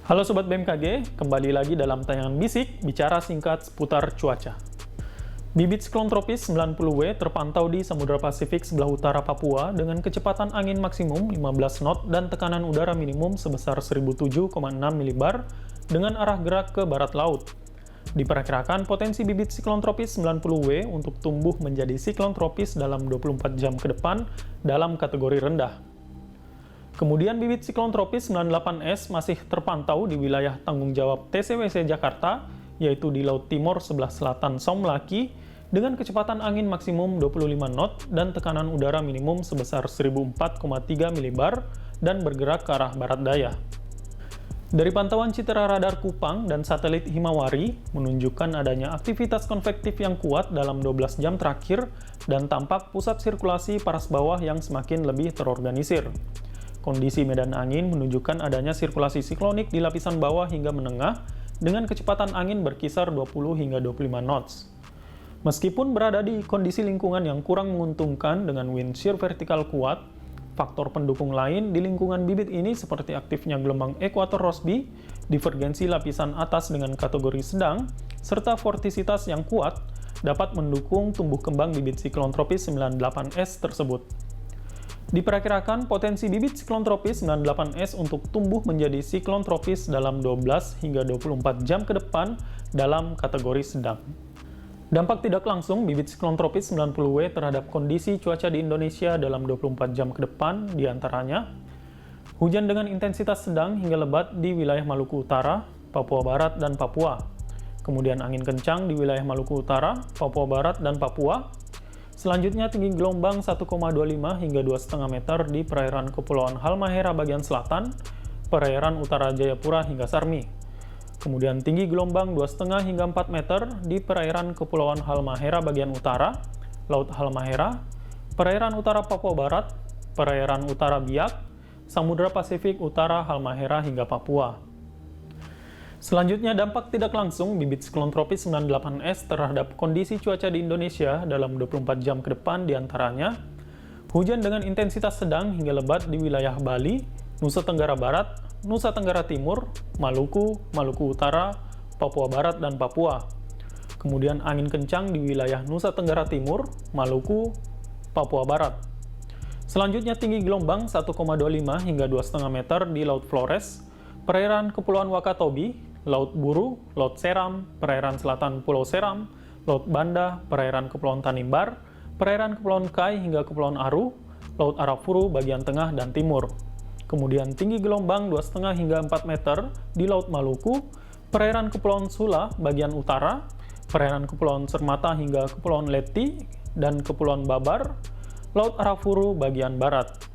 Halo Sobat BMKG, kembali lagi dalam tayangan Bisik, bicara singkat seputar cuaca. Bibit siklon tropis 90W terpantau di Samudra Pasifik sebelah utara Papua dengan kecepatan angin maksimum 15 knot dan tekanan udara minimum sebesar 1007,6 milibar dengan arah gerak ke barat laut. Diperkirakan potensi bibit siklon tropis 90W untuk tumbuh menjadi siklon tropis dalam 24 jam ke depan dalam kategori rendah. Kemudian bibit siklon tropis 98S masih terpantau di wilayah tanggung jawab TCWC Jakarta, yaitu di Laut Timur sebelah selatan Saum Laki, dengan kecepatan angin maksimum 25 knot dan tekanan udara minimum sebesar 1004,3 milibar dan bergerak ke arah barat daya. Dari pantauan citra radar Kupang dan satelit Himawari menunjukkan adanya aktivitas konvektif yang kuat dalam 12 jam terakhir dan tampak pusat sirkulasi paras bawah yang semakin lebih terorganisir. Kondisi medan angin menunjukkan adanya sirkulasi siklonik di lapisan bawah hingga menengah dengan kecepatan angin berkisar 20 hingga 25 knots. Meskipun berada di kondisi lingkungan yang kurang menguntungkan dengan wind shear vertikal kuat, faktor pendukung lain di lingkungan bibit ini seperti aktifnya gelombang ekuator Rossby, divergensi lapisan atas dengan kategori sedang, serta vortisitas yang kuat dapat mendukung tumbuh kembang bibit siklon tropis 98S tersebut. Diperkirakan potensi bibit siklon tropis 98S untuk tumbuh menjadi siklon tropis dalam 12 hingga 24 jam ke depan dalam kategori sedang. Dampak tidak langsung bibit siklon tropis 90W terhadap kondisi cuaca di Indonesia dalam 24 jam ke depan diantaranya hujan dengan intensitas sedang hingga lebat di wilayah Maluku Utara, Papua Barat, dan Papua. Kemudian angin kencang di wilayah Maluku Utara, Papua Barat, dan Papua. Selanjutnya tinggi gelombang 1,25 hingga 2,5 meter di perairan Kepulauan Halmahera bagian selatan, perairan utara Jayapura hingga Sarmi. Kemudian tinggi gelombang 2,5 hingga 4 meter di perairan Kepulauan Halmahera bagian utara, Laut Halmahera, perairan utara Papua Barat, perairan utara Biak, Samudra Pasifik utara Halmahera hingga Papua. Selanjutnya, dampak tidak langsung bibit siklon tropis 98S terhadap kondisi cuaca di Indonesia dalam 24 jam ke depan diantaranya hujan dengan intensitas sedang hingga lebat di wilayah Bali, Nusa Tenggara Barat, Nusa Tenggara Timur, Maluku, Maluku Utara, Papua Barat, dan Papua. Kemudian angin kencang di wilayah Nusa Tenggara Timur, Maluku, Papua Barat. Selanjutnya tinggi gelombang 1,25 hingga 2,5 meter di Laut Flores, perairan Kepulauan Wakatobi, Laut Buru, Laut Seram, perairan selatan Pulau Seram, Laut Banda, perairan Kepulauan Tanimbar, perairan Kepulauan Kai hingga Kepulauan Aru, Laut Arafuru bagian tengah dan timur. Kemudian tinggi gelombang 2,5 hingga 4 meter di Laut Maluku, perairan Kepulauan Sula bagian utara, perairan Kepulauan Sermata hingga Kepulauan Leti dan Kepulauan Babar, Laut Arafuru bagian barat.